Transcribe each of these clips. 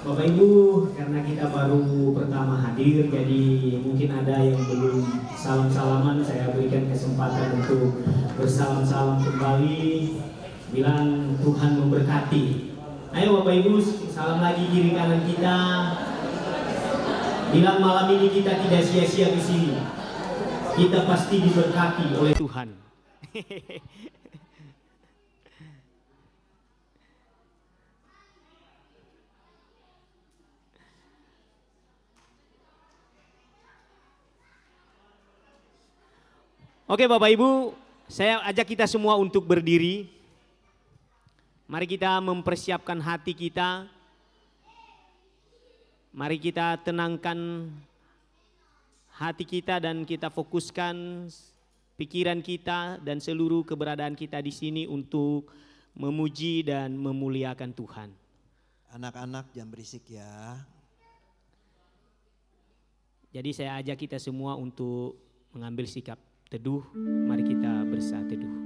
Bapak Ibu, karena kita baru pertama hadir, jadi mungkin ada yang belum salam-salaman, saya berikan kesempatan untuk bersalam-salam kembali, bilang Tuhan memberkati. Ayo Bapak Ibu, salam lagi kiri kanan kita, bilang malam ini kita tidak sia-sia di sini, kita pasti diberkati oleh Tuhan. Oke Bapak Ibu, saya ajak kita semua untuk berdiri. Mari kita mempersiapkan hati kita. Mari kita tenangkan hati kita dan kita fokuskan pikiran kita dan seluruh keberadaan kita di sini untuk memuji dan memuliakan Tuhan. Anak-anak jangan berisik ya. Jadi saya ajak kita semua untuk mengambil sikap teduh, mari kita bersatu teduh.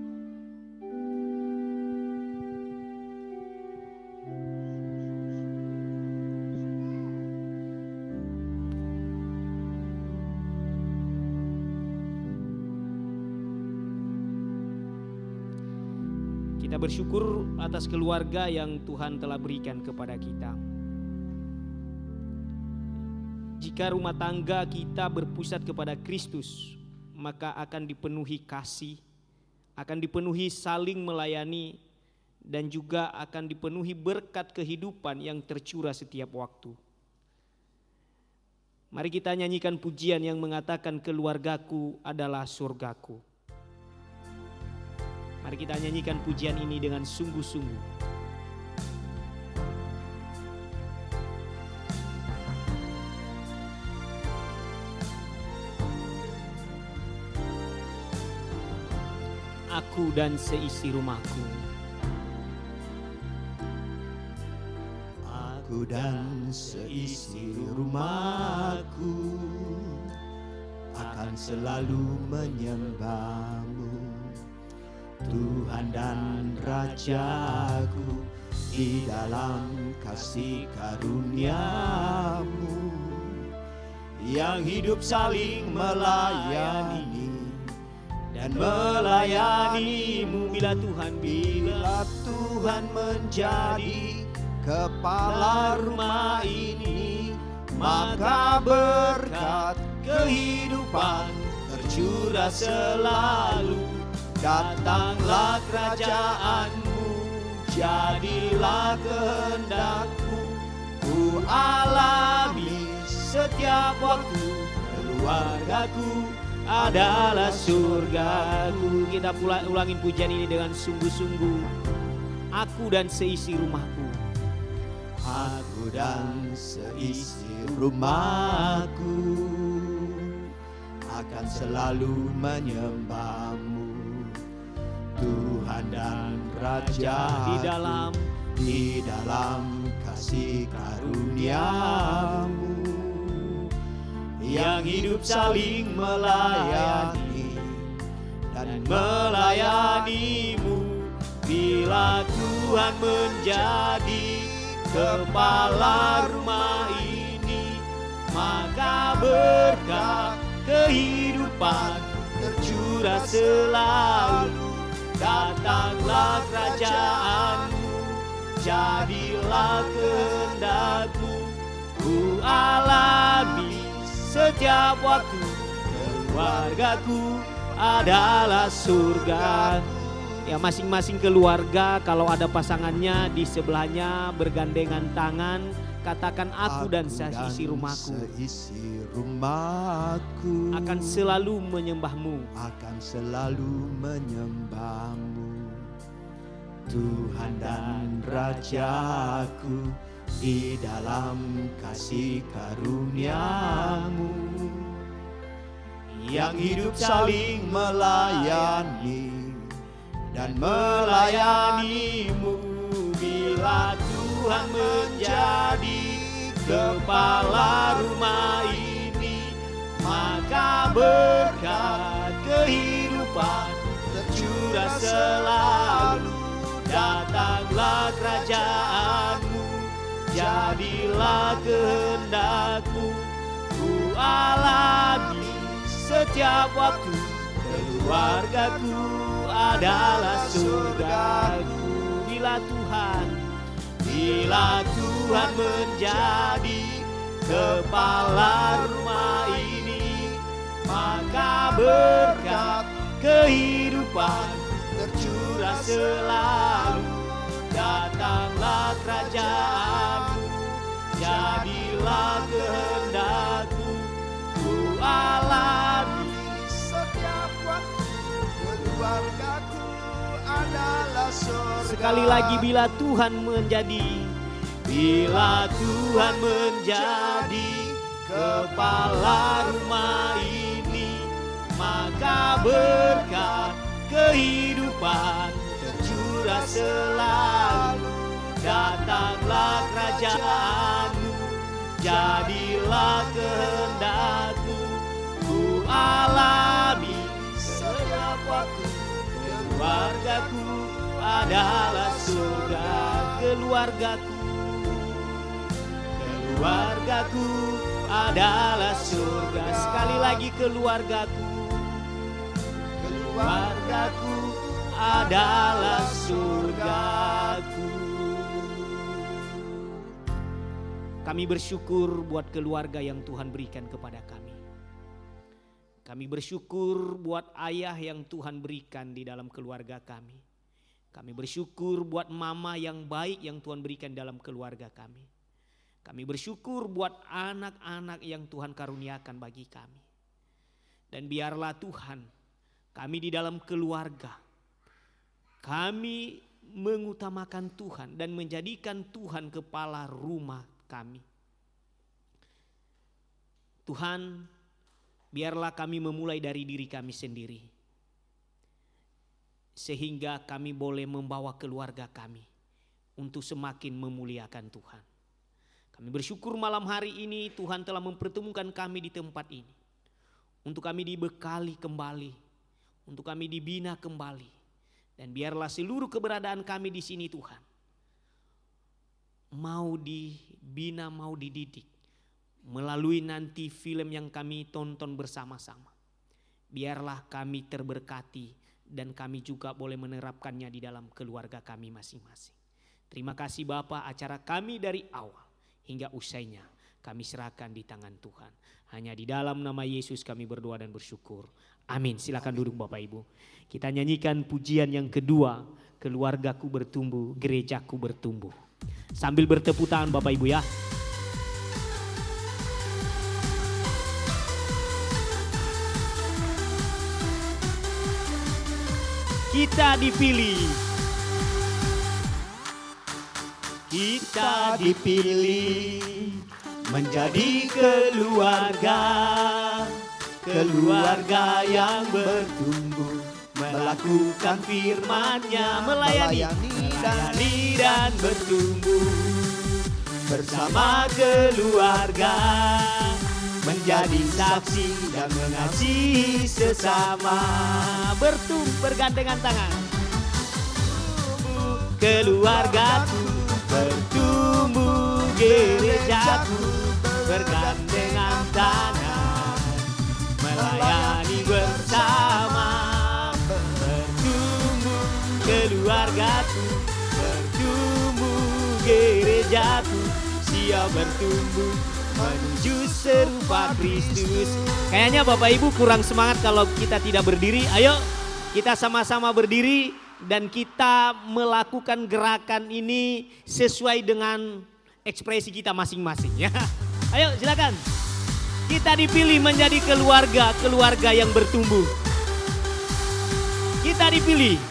Kita bersyukur atas keluarga yang Tuhan telah berikan kepada kita. Jika rumah tangga kita berpusat kepada Kristus, maka akan dipenuhi kasih, akan dipenuhi saling melayani, dan juga akan dipenuhi berkat kehidupan yang tercurah setiap waktu. Mari kita nyanyikan pujian yang mengatakan keluargaku adalah surgaku. Mari kita nyanyikan pujian ini dengan sungguh-sungguh. Aku dan seisi rumahku. Aku dan seisi rumahku akan selalu menyembah-Mu, Tuhan dan Rajaku, di dalam kasih karunia-Mu yang hidup saling melayani dan melayani-Mu. Bila Tuhan menjadi kepala rumah ini, maka berkat kehidupan tercurah selalu. Datanglah kerajaan-Mu, jadilah kehendak-Mu, ku alami setiap waktu. Keluargaku adalah surgaku. Kita ulangin pujian ini dengan sungguh-sungguh. Aku dan seisi rumahku. Aku dan seisi rumahku akan selalu menyembah-Mu, Tuhan dan Raja, di dalam kasih karunia-Mu yang hidup saling melayani dan melayani-Mu. Bila Tuhan menjadi kepala rumah ini, maka berkat kehidupan tercurah selalu. Datanglah kerajaan-Mu, jadilah kehendak-Mu, ku alami setiap waktu. Keluargaku adalah surga. Ya, masing-masing keluarga kalau ada pasangannya di sebelahnya bergandengan tangan, katakan aku dan seisi rumahku akan selalu menyembah-Mu, Tuhan dan Rajaku, di dalam kasih karunia-Mu yang hidup saling melayani dan melayani-Mu. Bila Tuhan menjadi kepala rumah ini, maka berkat kehidupan tercurah selalu. Datanglah kerajaan-Mu, jadilah kehendak-Mu. Ku alami setiap waktu, keluargaku adalah surgaku. Bila Tuhan menjadi kepala rumah ini, maka berkat kehidupan tercurah selalu. Datanglah kerajaan-Mu, jadilah kehendak-Mu. Ku alami setiap waktu, keluargaku adalah surga. Sekali lagi, bila Tuhan menjadi kepala rumah ini, maka berkat kehidupan tercurah selalu. Datanglah kerajaan-Mu, jadilah kehendak-Mu. Ku alami setiap waktu, keluargaku adalah surga. Keluargaku adalah surga. Sekali lagi, keluargaku adalah surgaku. Kami bersyukur buat keluarga yang Tuhan berikan kepada kami. Kami bersyukur buat ayah yang Tuhan berikan di dalam keluarga kami. Kami bersyukur buat mama yang baik yang Tuhan berikan dalam keluarga kami. Kami bersyukur buat anak-anak yang Tuhan karuniakan bagi kami. Dan biarlah Tuhan, kami di dalam keluarga, kami mengutamakan Tuhan dan menjadikan Tuhan kepala rumah kami. Tuhan, biarlah kami memulai dari diri kami sendiri, sehingga kami boleh membawa keluarga kami untuk semakin memuliakan Tuhan. Kami bersyukur malam hari ini Tuhan telah mempertemukan kami di tempat ini, untuk kami dibekali kembali, untuk kami dibina kembali. Dan biarlah seluruh keberadaan kami di sini Tuhan, mau dibina, mau dididik melalui nanti film yang kami tonton bersama-sama. Biarlah kami terberkati dan kami juga boleh menerapkannya di dalam keluarga kami masing-masing. Terima kasih Bapa, acara kami dari awal hingga usainya kami serahkan di tangan Tuhan. Hanya di dalam nama Yesus kami berdoa dan bersyukur. Amin. Silakan duduk Bapak Ibu. Kita nyanyikan pujian yang kedua, keluargaku bertumbuh, gerejaku bertumbuh. Sambil bertepuk tangan Bapak Ibu ya. Kita dipilih menjadi keluarga yang bertumbuh, melakukan firman-Nya, melayani dan bertumbuh bersama keluarga, menjadi saksi dan mengasihi sesama, bergandengan tangan. Keluargaku bertumbuh, gerejaku bergandengan tangan, melayani bersama, bertumbuh. Keluargaku bertumbuh, gerejaku siap bertumbuh menuju serupa Kristus. Kayaknya Bapak Ibu kurang semangat kalau kita tidak berdiri. Ayo kita sama-sama berdiri dan kita melakukan gerakan ini sesuai dengan ekspresi kita masing-masing ya. Ayo silakan. Kita dipilih menjadi keluarga yang bertumbuh. Kita dipilih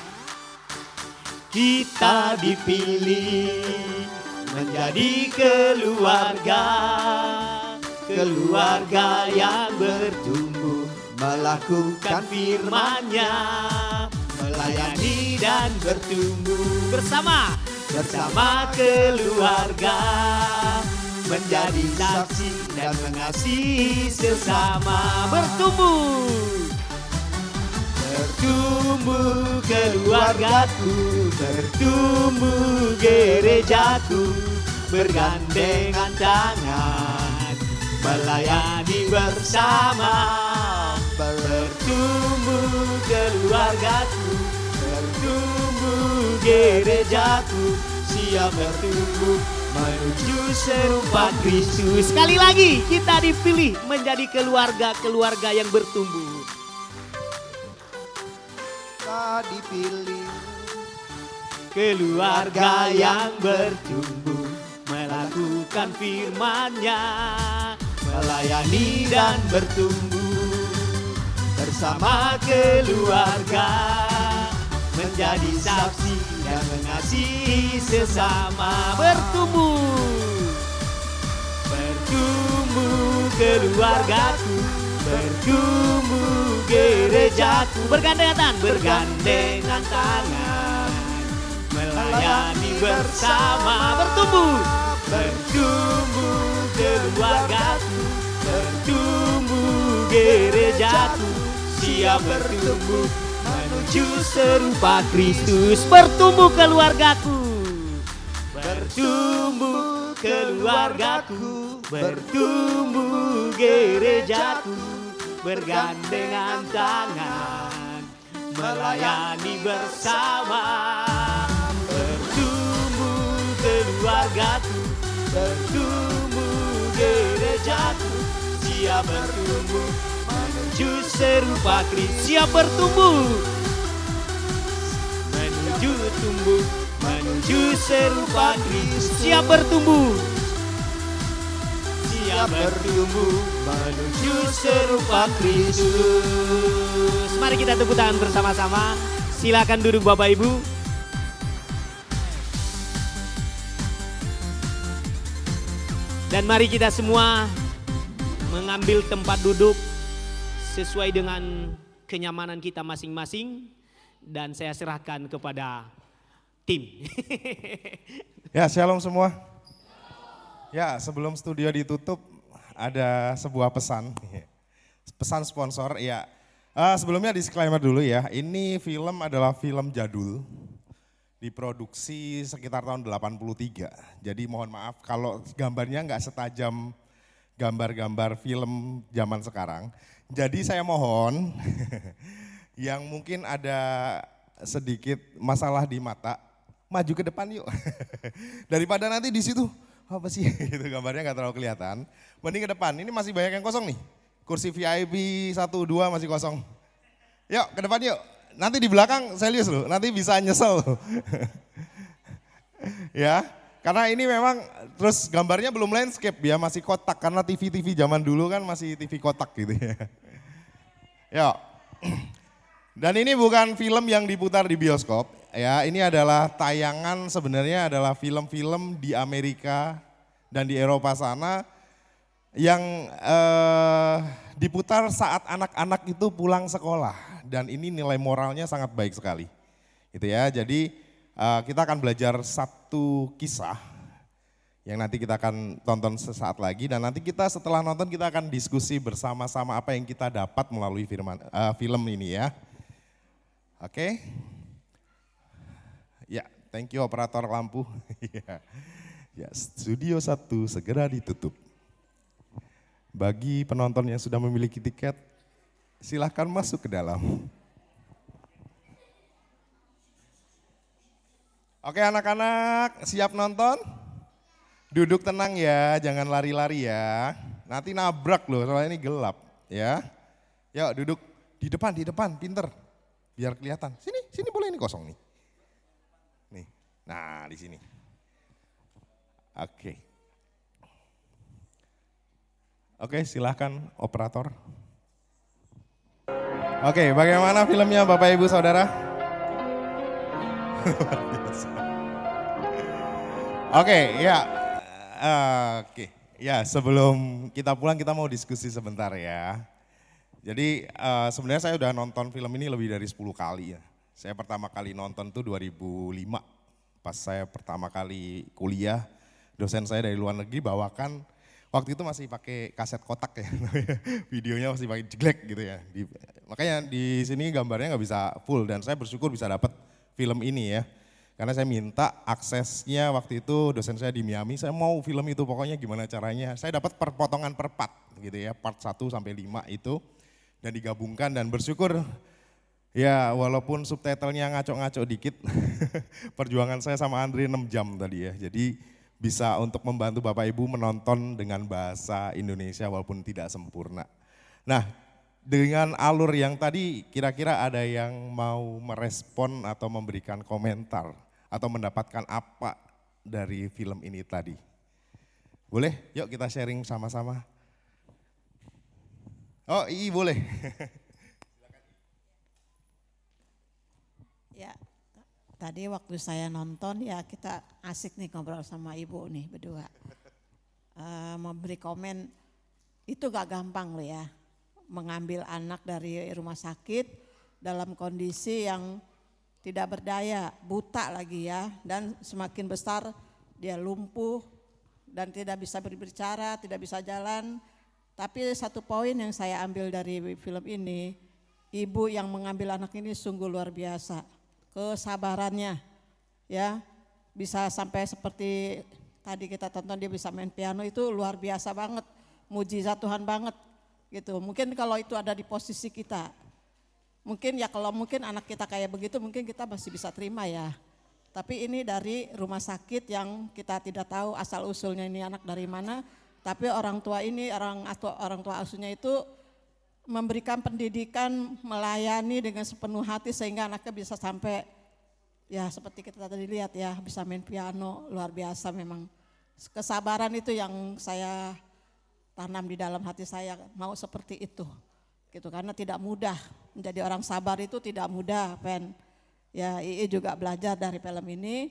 menjadi keluarga yang bertumbuh, melakukan firman-Nya, melayani dan bertumbuh bersama keluarga, menjadi saksi dan mengasihi sesama, bertumbuh keluargaku, bertumbuh gerejaku, bergandengan tangan, melayani bersama. Bertumbuh keluargaku, bertumbuh gerejaku, siap bertumbuh menuju serupa Kristus. Sekali lagi kita dipilih menjadi keluarga-keluarga yang bertumbuh. Kita dipilih Keluarga yang bertumbuh, melakukan firman-Nya, melayani dan bertumbuh bersama keluarga, menjadi saksi dan mengasihi sesama. Bertumbuh, bertumbuh keluargaku, bertumbuh gerejaku, bergandengan tangan, melayani bersama. Bertumbuh, bertumbuh keluargaku, bertumbuh gerejaku, siap bertumbuh menuju serupa Kristus. Bertumbuh keluargaku, bertumbuh keluargaku, bertumbuh gerejaku, bergandengan tangan, melayani bersama. Bertumbuh keluargaku, bertumbuh gerejaku, siap bertumbuh menuju serupa Kristus. Siap bertumbuh, menuju tumbuh, menuju serupa Kristus. Siap bertumbuh, siap bertumbuh menuju serupa Kristus. Mari kita tepuk tangan bersama-sama. Silakan duduk Bapak Ibu. Dan mari kita semua mengambil tempat duduk sesuai dengan kenyamanan kita masing-masing. Dan saya serahkan kepada tim. Ya, shalom semua. Ya, sebelum studio ditutup ada sebuah pesan. Pesan sponsor, ya. Sebelumnya disclaimer dulu ya. Ini film adalah film jadul. Diproduksi sekitar tahun 83. Jadi mohon maaf kalau gambarnya nggak setajam gambar-gambar film zaman sekarang. Jadi saya mohon yang mungkin ada sedikit masalah di mata, maju ke depan yuk. Daripada nanti di situ apa sih itu gambarnya nggak terlalu kelihatan. Mending ke depan. Ini masih banyak yang kosong nih. Kursi VIP 1, 2 masih kosong. Yuk ke depan yuk. Nanti di belakang serius loh, nanti bisa nyesel. Ya, karena ini memang terus gambarnya belum landscape ya, masih kotak karena TV-TV zaman dulu kan masih TV kotak gitu ya. Yuk. Dan ini bukan film yang diputar di bioskop ya, ini adalah tayangan sebenarnya adalah film-film di Amerika dan di Eropa sana yang diputar saat anak-anak itu pulang sekolah. Dan ini nilai moralnya sangat baik sekali. Gitu ya. Jadi kita akan belajar satu kisah yang nanti kita akan tonton sesaat lagi. Dan nanti kita setelah nonton kita akan diskusi bersama-sama apa yang kita dapat melalui film ini ya. Oke. Ya, thank you operator lampu. Ya, studio 1 segera ditutup. Bagi penonton yang sudah memiliki tiket, silahkan masuk ke dalam. Oke anak-anak, siap nonton? Duduk tenang ya, jangan lari-lari ya. Nanti nabrak loh, soalnya ini gelap ya. Yuk duduk di depan, pinter. Biar kelihatan. Sini boleh, ini kosong nih. Nih, nah di sini. Oke, silahkan operator. Oke, bagaimana filmnya Bapak Ibu Saudara? Oke, ya. Ya sebelum kita pulang kita mau diskusi sebentar ya. Jadi sebenarnya saya udah nonton film ini lebih dari 10 kali ya. Saya pertama kali nonton tuh 2005. Pas saya pertama kali kuliah, dosen saya dari luar negeri bawakan, waktu itu masih pakai kaset kotak ya, videonya masih pakai jeglek gitu ya. Makanya di sini gambarnya nggak bisa full dan saya bersyukur bisa dapat film ini ya. Karena saya minta aksesnya waktu itu dosen saya di Miami, saya mau film itu pokoknya gimana caranya. Saya dapat perpotongan per part gitu ya, part 1 sampai 5 itu. Dan digabungkan dan bersyukur ya walaupun subtitlenya ngaco-ngaco dikit, perjuangan saya sama Andre 6 jam tadi ya. Jadi bisa untuk membantu Bapak Ibu menonton dengan bahasa Indonesia walaupun tidak sempurna. Nah, dengan alur yang tadi kira-kira ada yang mau merespon atau memberikan komentar atau mendapatkan apa dari film ini tadi? Boleh? Yuk kita sharing sama-sama. Oh iya boleh. Ya, tadi waktu saya nonton ya kita asik nih ngobrol sama ibu nih berdua. Memberi komen itu gak gampang loh ya. Mengambil anak dari rumah sakit dalam kondisi yang tidak berdaya, buta lagi ya. Dan semakin besar dia lumpuh dan tidak bisa berbicara, tidak bisa jalan. Tapi satu poin yang saya ambil dari film ini, ibu yang mengambil anak ini sungguh luar biasa. Kesabarannya ya, bisa sampai seperti tadi kita tonton dia bisa main piano itu luar biasa banget, mujizat Tuhan banget gitu. Mungkin kalau itu ada di posisi kita, mungkin ya kalau mungkin anak kita kayak begitu mungkin kita masih bisa terima ya. Tapi ini dari rumah sakit yang kita tidak tahu asal usulnya ini anak dari mana. Tapi orang tua ini, orang tua asuhnya itu memberikan pendidikan, melayani dengan sepenuh hati sehingga anaknya bisa sampai ya seperti kita tadi lihat ya, bisa main piano, luar biasa memang. Kesabaran itu yang saya tanam di dalam hati saya, mau seperti itu. Gitu, karena tidak mudah, menjadi orang sabar itu tidak mudah, Pen. Ya, Ii juga belajar dari film ini,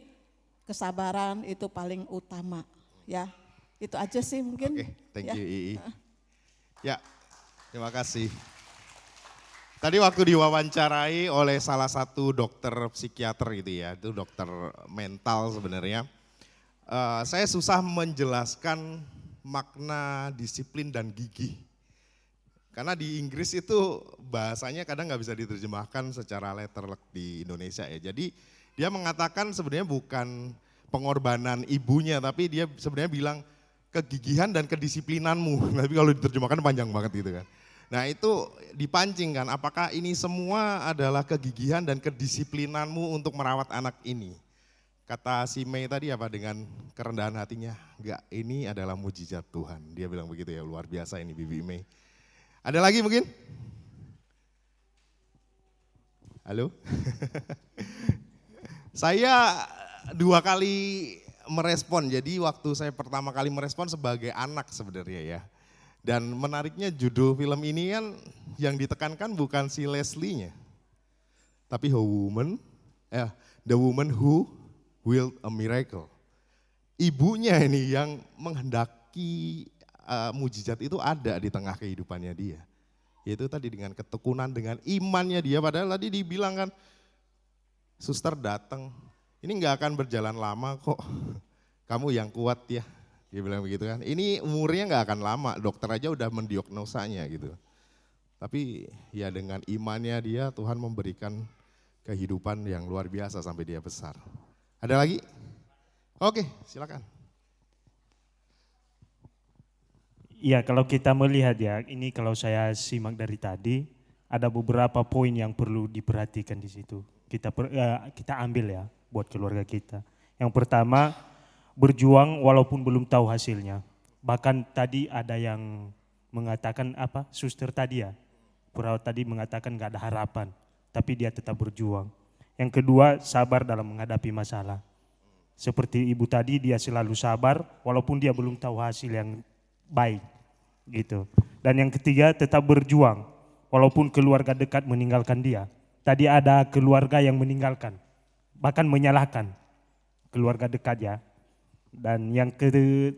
kesabaran itu paling utama ya. Itu aja sih mungkin. Oke, thank ya. you Ii. Ya, terima kasih. Tadi waktu diwawancarai oleh salah satu dokter psikiater gitu ya, itu dokter mental sebenarnya. Saya susah menjelaskan makna disiplin dan gigih. Karena di Inggris itu bahasanya kadang nggak bisa diterjemahkan secara letterlek di Indonesia ya. Jadi dia mengatakan sebenarnya bukan pengorbanan ibunya, tapi dia sebenarnya bilang kegigihan dan kedisiplinanmu. Tapi kalau diterjemahkan panjang banget gitu kan. Nah itu dipancing kan, apakah ini semua adalah kegigihan dan kedisiplinanmu untuk merawat anak ini. Kata si Mei tadi apa dengan kerendahan hatinya, enggak, ini adalah mujizat Tuhan. Dia bilang begitu ya, luar biasa ini Bibi Mei. Ada lagi mungkin? Halo? Saya 2 kali merespon, jadi waktu saya pertama kali merespon sebagai anak sebenarnya ya. Dan menariknya judul film ini kan yang ditekankan bukan si Leslie-nya, tapi The Woman Who Willed a Miracle. Ibunya ini yang menghendaki mujizat itu ada di tengah kehidupannya dia. Yaitu tadi dengan ketekunan, dengan imannya dia, padahal tadi dibilang kan, suster datang, ini nggak akan berjalan lama kok, kamu yang kuat ya. Dia bilang begitu kan, ini umurnya nggak akan lama, dokter aja udah mendiagnosanya gitu. Tapi ya dengan imannya dia, Tuhan memberikan kehidupan yang luar biasa sampai dia besar. Ada lagi? Oke, silakan. Ya kalau kita melihat ya, ini kalau saya simak dari tadi, ada beberapa poin yang perlu diperhatikan di situ. Kita ambil ya buat keluarga kita. Yang pertama, berjuang walaupun belum tahu hasilnya. Bahkan tadi ada yang mengatakan apa, suster tadi ya, perawat tadi mengatakan gak ada harapan, tapi dia tetap berjuang. Yang kedua, sabar dalam menghadapi masalah. Seperti ibu tadi, dia selalu sabar walaupun dia belum tahu hasil yang baik gitu. Dan yang ketiga, tetap berjuang walaupun keluarga dekat meninggalkan dia. Tadi ada keluarga yang meninggalkan, bahkan menyalahkan keluarga dekat ya. Dan yang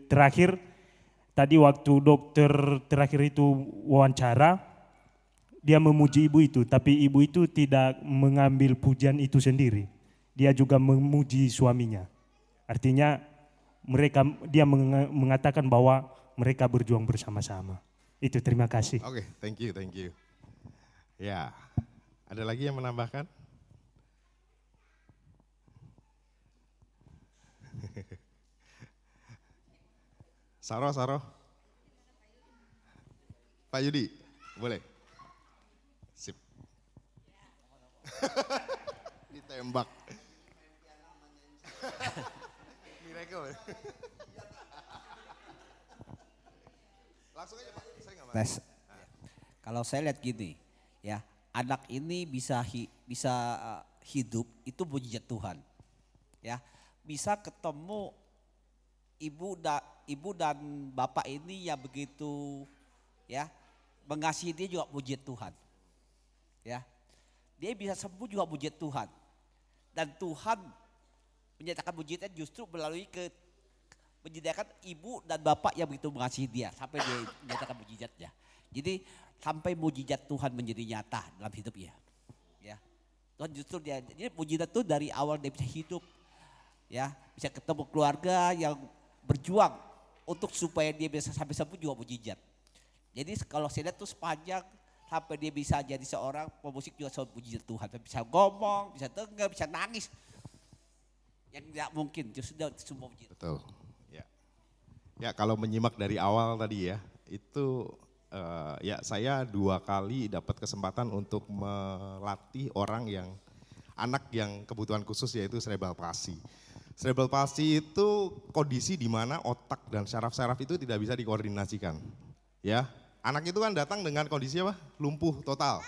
terakhir, tadi waktu dokter terakhir itu wawancara, dia memuji ibu itu, tapi ibu itu tidak mengambil pujian itu sendiri. Dia juga memuji suaminya. Artinya dia mengatakan bahwa mereka berjuang bersama-sama. Itu, terima kasih. Oke, thank you. Ya, ada lagi yang menambahkan? Saro. Pak Yudi, boleh? Sip. Ditembak. Miracle. Langsung aja Pak, saya nggak Tes. Kalau saya lihat gini, ya anak ini bisa hidup itu mujizat Tuhan, ya bisa ketemu ibu dan bapak ini yang begitu, ya mengasihi dia juga mujizat Tuhan, ya dia bisa sembuh juga mujizat Tuhan, dan Tuhan menyatakan mujizatnya justru melalui menyediakan ibu dan bapak yang begitu mengasihi dia sampai dia menyatakan mujizatnya. Jadi sampai mujizat Tuhan menjadi nyata dalam hidupnya. Ya. Tuhan justru jadi mujizat itu dari awal dia bisa hidup. Ya, bisa ketemu keluarga yang berjuang untuk supaya dia bisa sampai sembuh juga mujizat. Jadi kalau saya lihat tuh sepanjang sampai dia bisa jadi seorang pemusik juga soal mujizat Tuhan. Bisa ngomong, bisa dengar, bisa nangis. Yang tidak mungkin justru dia semua mujizat. Betul. Ya kalau menyimak dari awal tadi ya, itu ya saya 2 kali dapat kesempatan untuk melatih anak yang kebutuhan khusus yaitu cerebral palsy. Cerebral palsy itu kondisi di mana otak dan saraf-saraf itu tidak bisa dikoordinasikan. Ya, anak itu kan datang dengan kondisi apa? Lumpuh total.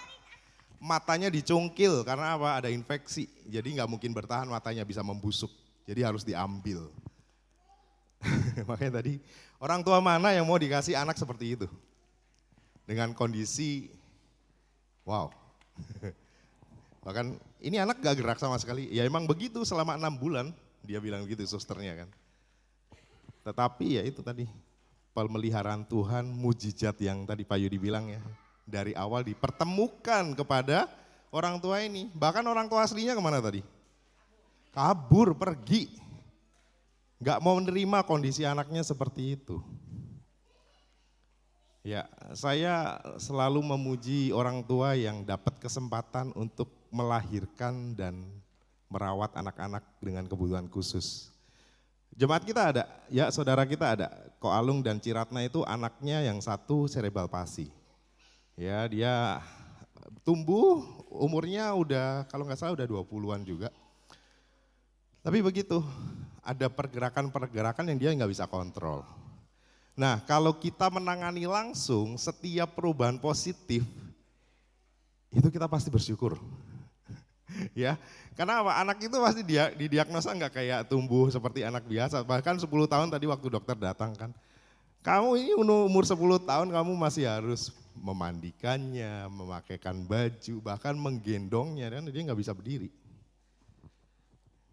Matanya dicungkil karena apa? Ada infeksi. Jadi nggak mungkin bertahan, matanya bisa membusuk. Jadi harus diambil. Makanya tadi orang tua mana yang mau dikasih anak seperti itu? Dengan kondisi wow. Bahkan ini anak gak gerak sama sekali. Ya emang begitu selama 6 bulan dia bilang gitu susternya kan. Tetapi ya itu tadi pemeliharaan Tuhan, mujizat yang tadi Pak Yudi bilang ya. Dari awal dipertemukan kepada orang tua ini. Bahkan orang tua aslinya kemana tadi? Kabur, pergi. Gak mau menerima kondisi anaknya seperti itu. Ya, saya selalu memuji orang tua yang dapat kesempatan untuk melahirkan dan merawat anak-anak dengan kebutuhan khusus. Jemaat kita ada, ya saudara kita ada, Ko Alung dan Ciratna itu anaknya yang satu cerebral palsy. Ya, dia tumbuh umurnya udah kalau nggak salah udah 20-an juga. Tapi begitu, ada pergerakan-pergerakan yang dia nggak bisa kontrol. Nah kalau kita menangani langsung setiap perubahan positif, itu kita pasti bersyukur. Ya, karena apa? Anak itu pasti didiagnosa nggak kayak tumbuh seperti anak biasa. Bahkan 10 tahun tadi waktu dokter datang kan, kamu ini umur 10 tahun kamu masih harus memandikannya, memakaikan baju, bahkan menggendongnya, dan dia nggak bisa berdiri.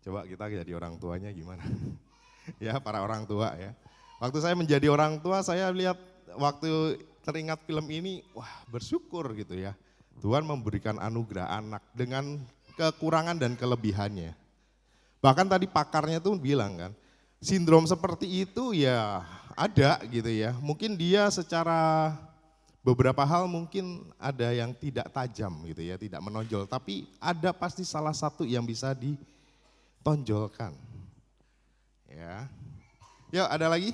Coba kita jadi orang tuanya gimana? Ya para orang tua ya. Waktu saya menjadi orang tua saya lihat waktu teringat film ini, wah bersyukur gitu ya. Tuhan memberikan anugerah anak dengan kekurangan dan kelebihannya. Bahkan tadi pakarnya tuh bilang kan, sindrom seperti itu ya ada gitu ya. Mungkin dia secara beberapa hal mungkin ada yang tidak tajam gitu ya, tidak menonjol. Tapi ada pasti salah satu yang bisa ditonjolkan. Ya, yuk ada lagi?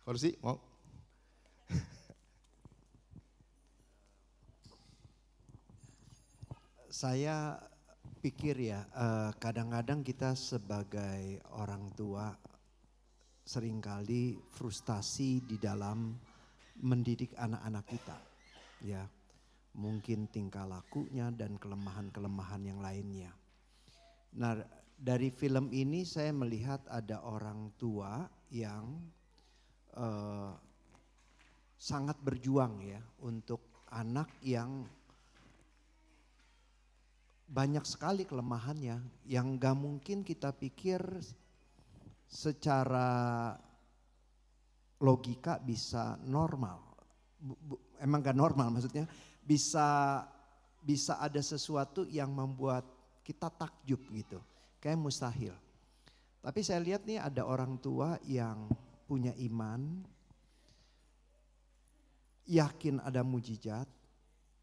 Kursi mau? Saya pikir ya, kadang-kadang kita sebagai orang tua seringkali frustasi di dalam mendidik anak-anak kita. Ya, mungkin tingkah lakunya dan kelemahan-kelemahan yang lainnya. Nah, dari film ini saya melihat ada orang tua yang sangat berjuang ya untuk anak yang banyak sekali kelemahannya yang gak mungkin kita pikir secara logika bisa normal. Emang gak normal, maksudnya bisa ada sesuatu yang membuat kita takjub gitu, kayak mustahil. Tapi saya lihat nih ada orang tua yang punya iman, yakin ada mujizat,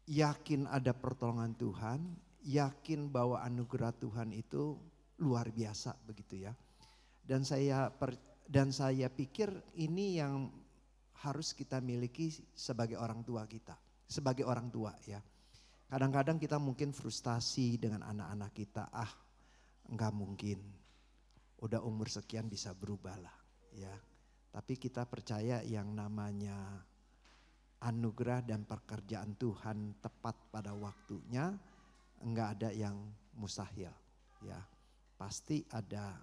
yakin ada pertolongan Tuhan, yakin bahwa anugerah Tuhan itu luar biasa begitu ya. Dan dan saya pikir ini yang harus kita miliki sebagai orang tua kita. Sebagai orang tua ya. Kadang-kadang kita mungkin frustasi dengan anak-anak kita. Enggak mungkin. Udah umur sekian bisa berubah lah ya. Tapi kita percaya yang namanya anugerah dan pekerjaan Tuhan tepat pada waktunya. Enggak ada yang mustahil ya. Pasti ada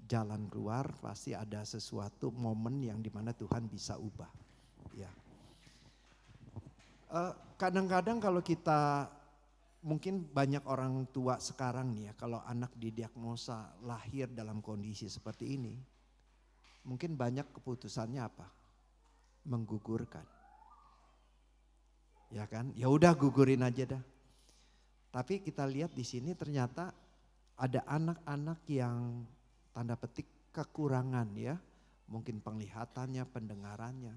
jalan keluar, pasti ada sesuatu momen yang dimana Tuhan bisa ubah. Ya. Kadang-kadang kalau kita, mungkin banyak orang tua sekarang nih ya, kalau anak didiagnosa lahir dalam kondisi seperti ini, mungkin banyak keputusannya apa? Menggugurkan. Ya kan? Ya udah gugurin aja dah. Tapi kita lihat di sini ternyata ada anak-anak yang tanda petik kekurangan ya, mungkin penglihatannya, pendengarannya.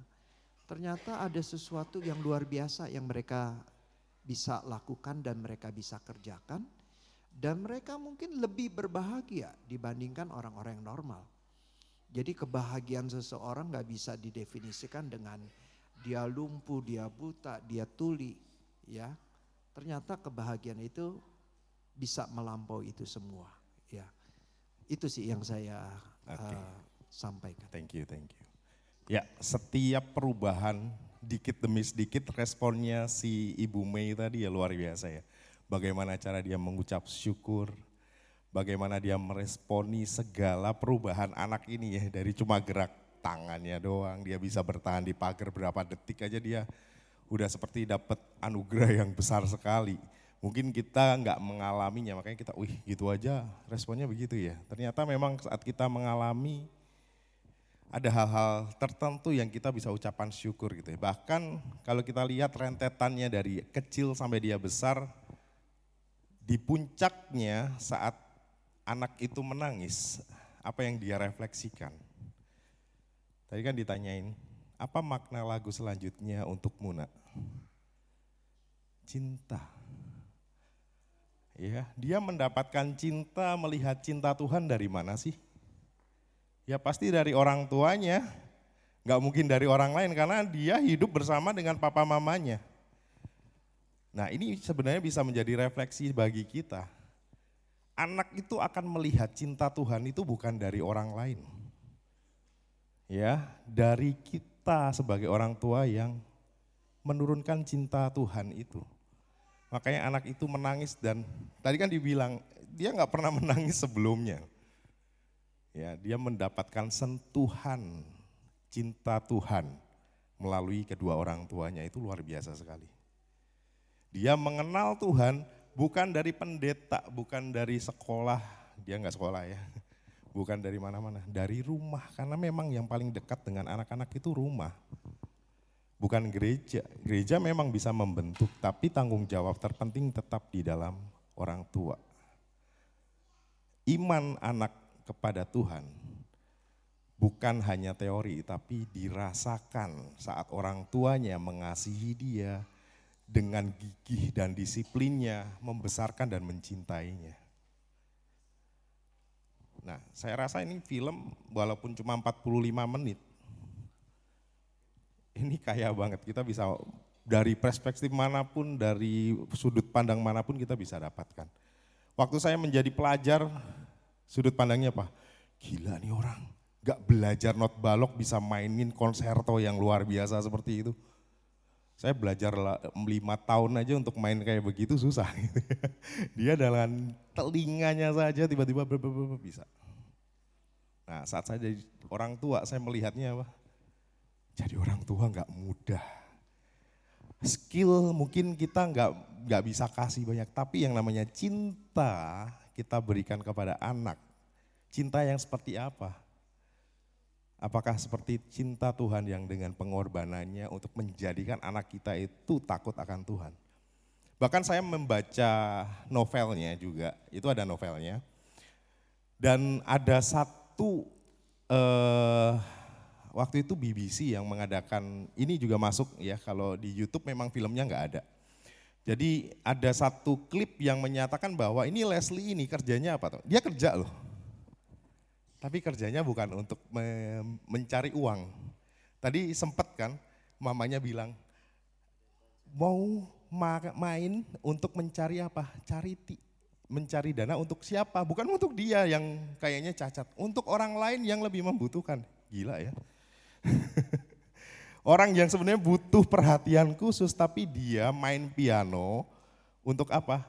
Ternyata ada sesuatu yang luar biasa yang mereka bisa lakukan dan mereka bisa kerjakan. Dan mereka mungkin lebih berbahagia dibandingkan orang-orang yang normal. Jadi kebahagiaan seseorang gak bisa didefinisikan dengan dia lumpuh, dia buta, dia tuli. Ya, ternyata kebahagiaan itu bisa melampaui itu semua. Ya. Itu sih yang saya sampaikan. Thank you. Ya, setiap perubahan dikit demi sedikit responnya si Ibu Mei tadi ya luar biasa ya. Bagaimana cara dia mengucap syukur, bagaimana dia meresponi segala perubahan anak ini ya. Dari cuma gerak tangannya doang, dia bisa bertahan di pagar berapa detik aja dia udah seperti dapat anugerah yang besar sekali. Mungkin kita nggak mengalaminya, makanya kita, gitu aja responnya begitu ya. Ternyata memang saat kita mengalami ada hal-hal tertentu yang kita bisa ucapan syukur gitu ya. Bahkan kalau kita lihat rentetannya dari kecil sampai dia besar, di puncaknya saat anak itu menangis, apa yang dia refleksikan. Tadi kan ditanyain, apa makna lagu selanjutnya untukmu nak? Cinta. Ya, dia mendapatkan cinta, melihat cinta Tuhan dari mana sih? Ya pasti dari orang tuanya, gak mungkin dari orang lain karena dia hidup bersama dengan papa mamanya. Nah ini sebenarnya bisa menjadi refleksi bagi kita. Anak itu akan melihat cinta Tuhan itu bukan dari orang lain. Ya, dari kita sebagai orang tua yang menurunkan cinta Tuhan itu. Makanya anak itu menangis dan tadi kan dibilang dia nggak pernah menangis sebelumnya. Ya, dia mendapatkan sentuhan cinta Tuhan melalui kedua orang tuanya itu luar biasa sekali. Dia mengenal Tuhan bukan dari pendeta, bukan dari sekolah, dia nggak sekolah ya. Bukan dari mana-mana, dari rumah karena memang yang paling dekat dengan anak-anak itu rumah. Bukan gereja, gereja memang bisa membentuk tapi tanggung jawab terpenting tetap di dalam orang tua. Iman anak kepada Tuhan bukan hanya teori tapi dirasakan saat orang tuanya mengasihi dia dengan gigih dan disiplinnya, membesarkan dan mencintainya. Nah saya rasa ini film walaupun cuma 45 menit, ini kaya banget, kita bisa dari perspektif manapun, dari sudut pandang manapun kita bisa dapatkan. Waktu saya menjadi pelajar, sudut pandangnya apa? Gila nih orang, gak belajar not balok bisa mainin konserto yang luar biasa seperti itu. Saya belajar 5 tahun aja untuk main kayak begitu susah. Dia dengan telinganya saja tiba-tiba bisa. Nah saat saya jadi orang tua, saya melihatnya apa? Jadi orang tua nggak mudah. Skill mungkin kita nggak bisa kasih banyak, tapi yang namanya cinta kita berikan kepada anak. Cinta yang seperti apa? Apakah seperti cinta Tuhan yang dengan pengorbanannya untuk menjadikan anak kita itu takut akan Tuhan? Bahkan saya membaca novelnya juga, itu ada novelnya. Dan ada satu waktu itu BBC yang mengadakan, ini juga masuk ya, kalau di YouTube memang filmnya nggak ada. Jadi ada satu klip yang menyatakan bahwa ini Leslie ini kerjanya apa tuh? Dia kerja loh. tapi kerjanya bukan untuk mencari uang. Tadi sempet kan mamanya bilang, mau main untuk mencari apa? Charity, mencari dana untuk siapa? Bukan untuk dia yang kayaknya cacat, untuk orang lain yang lebih membutuhkan. Gila ya. Orang yang sebenarnya butuh perhatian khusus tapi dia main piano untuk apa?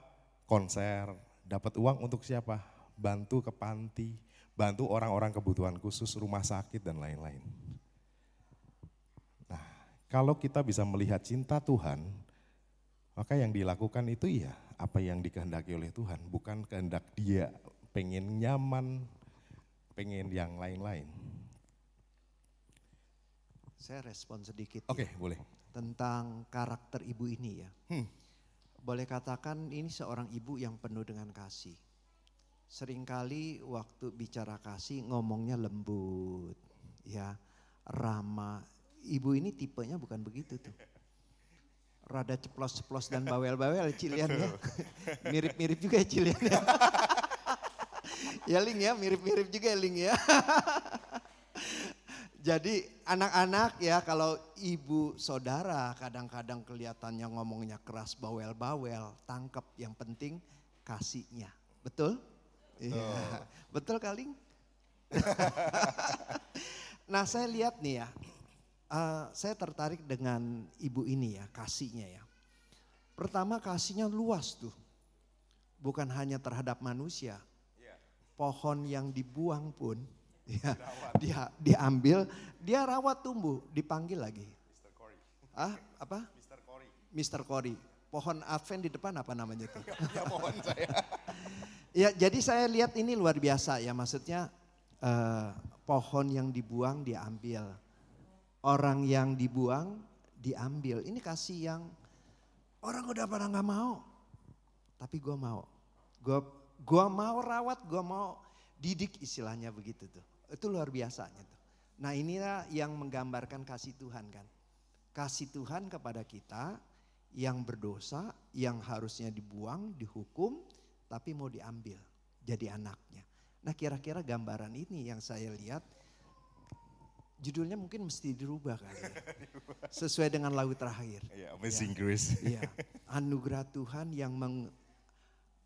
Konser, dapat uang untuk siapa? Bantu ke panti, bantu orang-orang kebutuhan khusus, rumah sakit dan lain-lain. Nah, kalau kita bisa melihat cinta Tuhan, maka yang dilakukan itu ya apa yang dikehendaki oleh Tuhan, bukan kehendak dia pengen nyaman, pengen yang lain-lain. Saya respon sedikit Oke, ya, boleh. tentang karakter ibu ini ya. Boleh katakan ini seorang ibu yang penuh dengan kasih. Seringkali waktu bicara kasih ngomongnya lembut, ya, ramah. Ibu ini tipenya bukan begitu tuh. Rada ceplos-ceplos dan bawel-bawel Cilian ya. Mirip-mirip juga ya Cilian ya. Ya Ling ya, mirip-mirip juga ya Ling ya. Jadi anak-anak ya, kalau ibu saudara kadang-kadang kelihatannya ngomongnya keras, bawel-bawel, tangkep, yang penting kasihnya. Betul? Iya. Betul Kaling? Nah saya lihat nih ya, saya tertarik dengan ibu ini ya, kasihnya ya. Pertama kasihnya luas tuh, bukan hanya terhadap manusia. Pohon yang dibuang pun ya, dia diambil, dia rawat tumbuh, dipanggil lagi. Mr. Cory. Apa? Mr. Cory. Mr. Cory. Pohon Advent di depan apa namanya tuh? Ya pohon saya. Ya jadi saya lihat ini luar biasa ya, maksudnya pohon yang dibuang diambil. Orang yang dibuang diambil. Ini kasih yang orang udah pada gak mau. Tapi gue mau. Gue mau rawat, gue mau didik istilahnya begitu tuh. Itu luar biasanya tuh. Nah inilah yang menggambarkan kasih Tuhan kan. Kasih Tuhan kepada kita yang berdosa, yang harusnya dibuang, dihukum, tapi mau diambil jadi anaknya. Nah kira-kira gambaran ini yang saya lihat, judulnya mungkin mesti dirubah kali ya. Sesuai dengan lagu terakhir. Amazing Grace. Iya, anugerah Tuhan yang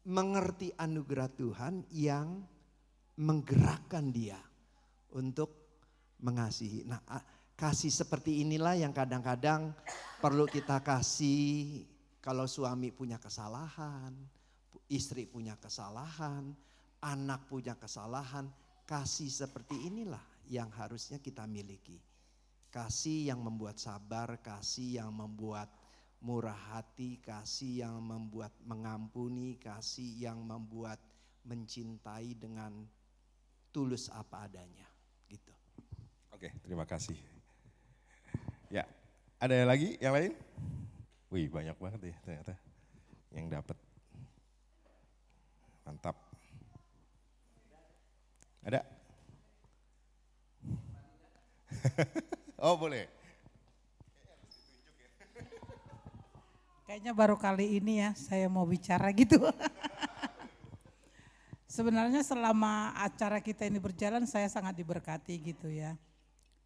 mengerti anugerah Tuhan yang menggerakkan dia untuk mengasihi. Nah kasih seperti inilah yang kadang-kadang perlu kita kasih kalau suami punya kesalahan, istri punya kesalahan, anak punya kesalahan. Kasih seperti inilah yang harusnya kita miliki. Kasih yang membuat sabar, kasih yang membuat murah hati, kasih yang membuat mengampuni, kasih yang membuat mencintai dengan tulus apa adanya gitu. Oke, terima kasih. Ya, ada lagi yang lain? Wih, banyak banget ya ternyata yang dapat. Mantap. Ada? Oh, boleh. Kayaknya baru kali ini ya saya mau bicara gitu. Sebenarnya selama acara kita ini berjalan saya sangat diberkati gitu ya.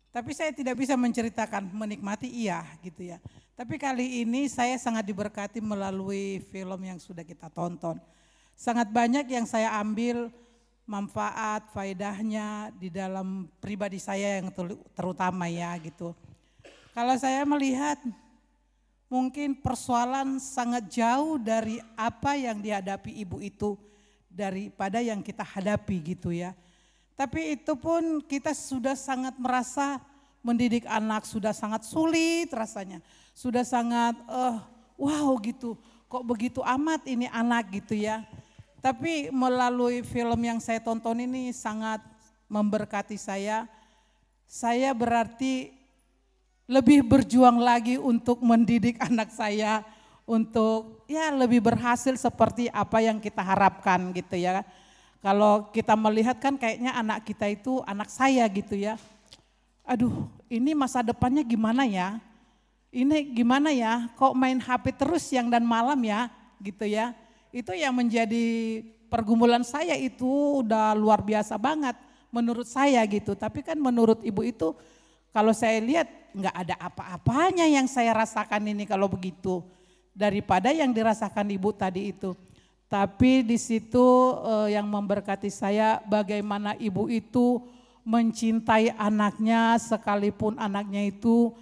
Tapi saya tidak bisa menceritakan menikmati iya gitu ya. Tapi kali ini saya sangat diberkati melalui film yang sudah kita tonton. Sangat banyak yang saya ambil manfaat, faedahnya di dalam pribadi saya yang terutama ya gitu. Kalau saya melihat mungkin persoalan sangat jauh dari apa yang dihadapi ibu itu daripada yang kita hadapi gitu ya. Tapi itu pun kita sudah sangat merasa mendidik anak sudah sangat sulit rasanya. Sudah sangat wow gitu, kok begitu amat ini anak gitu ya. Tapi melalui film yang saya tonton ini sangat memberkati saya. Saya berarti lebih berjuang lagi untuk mendidik anak saya untuk ya lebih berhasil seperti apa yang kita harapkan gitu ya. Kalau kita melihat kan kayaknya anak kita itu anak saya gitu ya. Aduh ini masa depannya gimana ya? Ini gimana ya? Kok main HP terus siang dan malam ya gitu ya. Itu yang menjadi pergumulan saya itu udah luar biasa banget menurut saya gitu. Tapi kan menurut ibu itu kalau saya lihat nggak ada apa-apanya yang saya rasakan ini kalau begitu daripada yang dirasakan ibu tadi itu. Tapi di situ yang memberkati saya bagaimana ibu itu mencintai anaknya sekalipun anaknya itu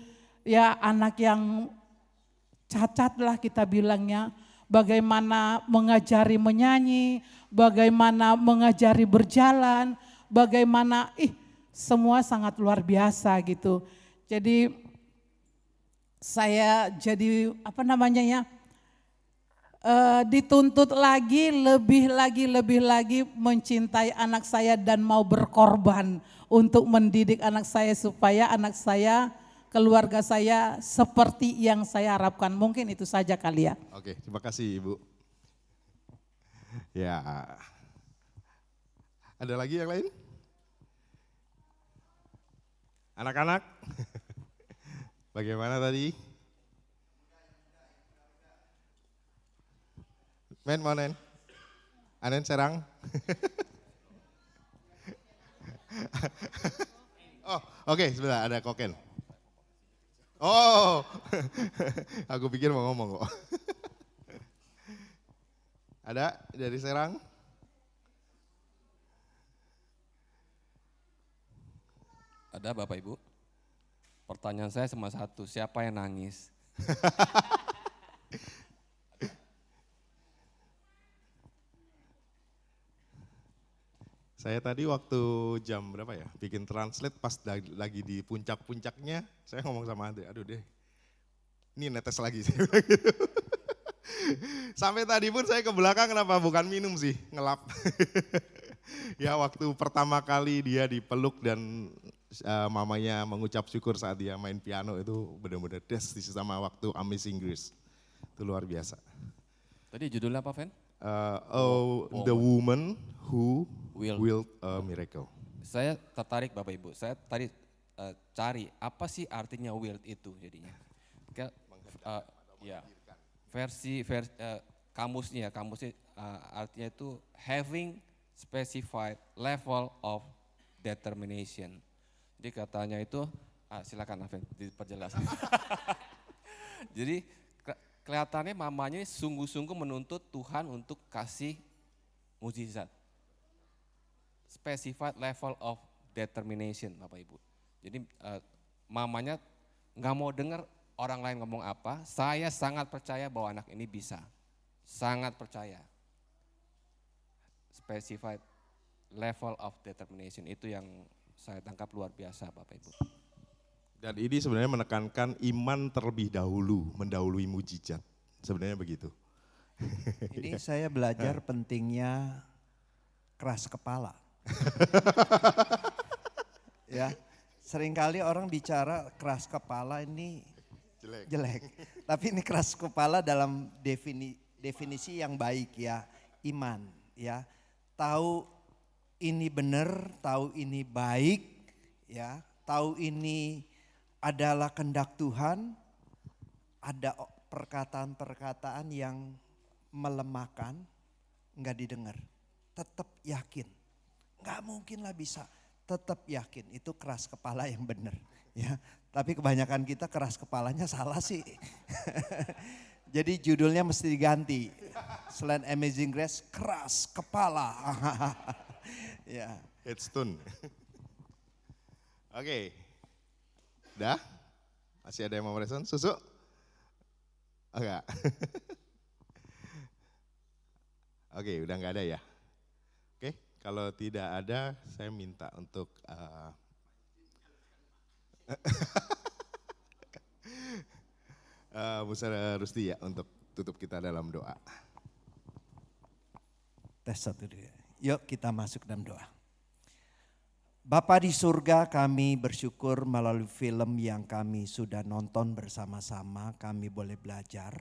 ya anak yang cacat lah kita bilangnya. Bagaimana mengajari menyanyi, bagaimana mengajari berjalan, bagaimana semua sangat luar biasa gitu. Jadi saya jadi dituntut lagi, lebih lagi mencintai anak saya dan mau berkorban untuk mendidik anak saya supaya anak saya, keluarga saya seperti yang saya harapkan. Mungkin itu saja kali ya. Oke, terima kasih Ibu. Ya, ada lagi yang lain? Anak-anak, bagaimana tadi? Men, mau Nen? Anen Serang? Oh, oke, sebentar, ada Koken. Oh, aku pikir mau ngomong kok. Ada dari Serang? Ada Bapak Ibu. Pertanyaan saya cuma satu, siapa yang nangis? Saya tadi waktu jam berapa ya, bikin translate pas lagi di puncak-puncaknya, saya ngomong sama Andre, aduh deh, ini netes lagi. Saya bilang gitu. Sampai tadi pun saya ke belakang kenapa bukan minum sih, ngelap. Ya waktu pertama kali dia dipeluk dan mamanya mengucap syukur saat dia main piano itu benar-benar des sama waktu Amazing Grace. Itu luar biasa. Tadi judulnya apa, Fen? The Woman Who Willed Willed a Miracle. Saya tertarik Bapak Ibu, saya tadi cari apa sih artinya willed itu jadinya. Ya, versi kamusnya artinya itu having specified level of determination. Jadi katanya itu, silakan Afen diperjelas. Jadi kelihatannya mamanya sungguh-sungguh menuntut Tuhan untuk kasih mukjizat. Specified level of determination Bapak Ibu. Jadi mamanya nggak mau dengar orang lain ngomong apa, saya sangat percaya bahwa anak ini bisa. Sangat percaya. Specified level of determination itu yang saya tangkap luar biasa Bapak Ibu. Dan ini sebenarnya menekankan iman terlebih dahulu, mendahului mujizat. Sebenarnya begitu. Ini saya belajar pentingnya keras kepala. Ya, seringkali orang bicara keras kepala ini jelek. Tapi ini keras kepala dalam definisi yang baik ya, iman ya. Tahu ini benar, tahu ini baik ya, tahu ini adalah kehendak Tuhan. Ada perkataan-perkataan yang melemahkan, enggak didengar. Tetap yakin. Enggak mungkin lah bisa. Tetap yakin, itu keras kepala yang benar. Ya, tapi kebanyakan kita keras kepalanya salah sih. Jadi judulnya mesti diganti. Selain Amazing Grace, keras kepala. Ya. Headstone. Oke. Udah? Masih ada yang mau merespon? Susu? Enggak. Oke, udah enggak ada ya? Oke, kalau tidak ada saya minta untuk Bu Sarah Rusti ya untuk tutup kita dalam doa. Tes satu dua. Yuk kita masuk dalam doa. Bapa di surga, kami bersyukur melalui film yang kami sudah nonton bersama-sama, kami boleh belajar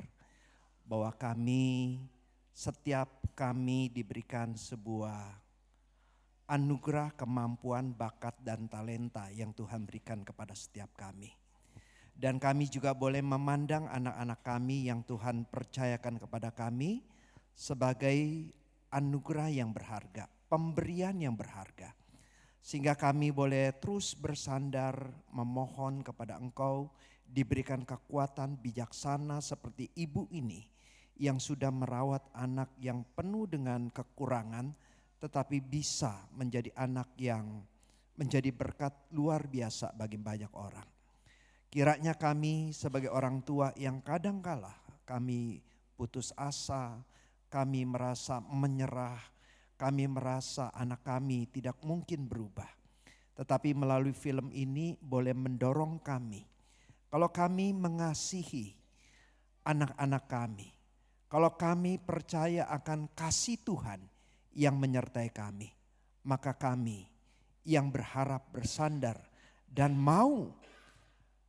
bahwa setiap kami diberikan sebuah anugerah, kemampuan, bakat dan talenta yang Tuhan berikan kepada setiap kami. Dan kami juga boleh memandang anak-anak kami yang Tuhan percayakan kepada kami sebagai anugerah yang berharga, pemberian yang berharga. Sehingga kami boleh terus bersandar memohon kepada Engkau, diberikan kekuatan bijaksana seperti ibu ini yang sudah merawat anak yang penuh dengan kekurangan, tetapi bisa menjadi anak yang menjadi berkat luar biasa bagi banyak orang. Kiranya kami sebagai orang tua yang kadangkala kami putus asa, kami merasa menyerah, kami merasa anak kami tidak mungkin berubah. Tetapi melalui film ini boleh mendorong kami. Kalau kami mengasihi anak-anak kami, kalau kami percaya akan kasih Tuhan yang menyertai kami, maka kami yang berharap bersandar dan mau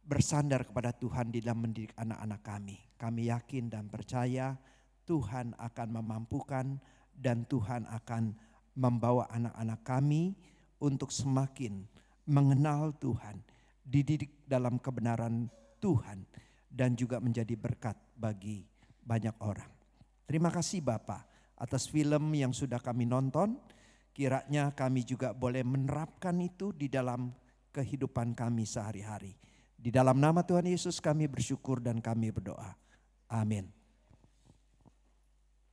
bersandar kepada Tuhan di dalam mendidik anak-anak kami. Kami yakin dan percaya Tuhan akan memampukan dan Tuhan akan membawa anak-anak kami untuk semakin mengenal Tuhan, dididik dalam kebenaran Tuhan, dan juga menjadi berkat bagi banyak orang. Terima kasih Bapak atas film yang sudah kami nonton. Kiranya kami juga boleh menerapkan itu di dalam kehidupan kami sehari-hari. Di dalam nama Tuhan Yesus kami bersyukur dan kami berdoa. Amin.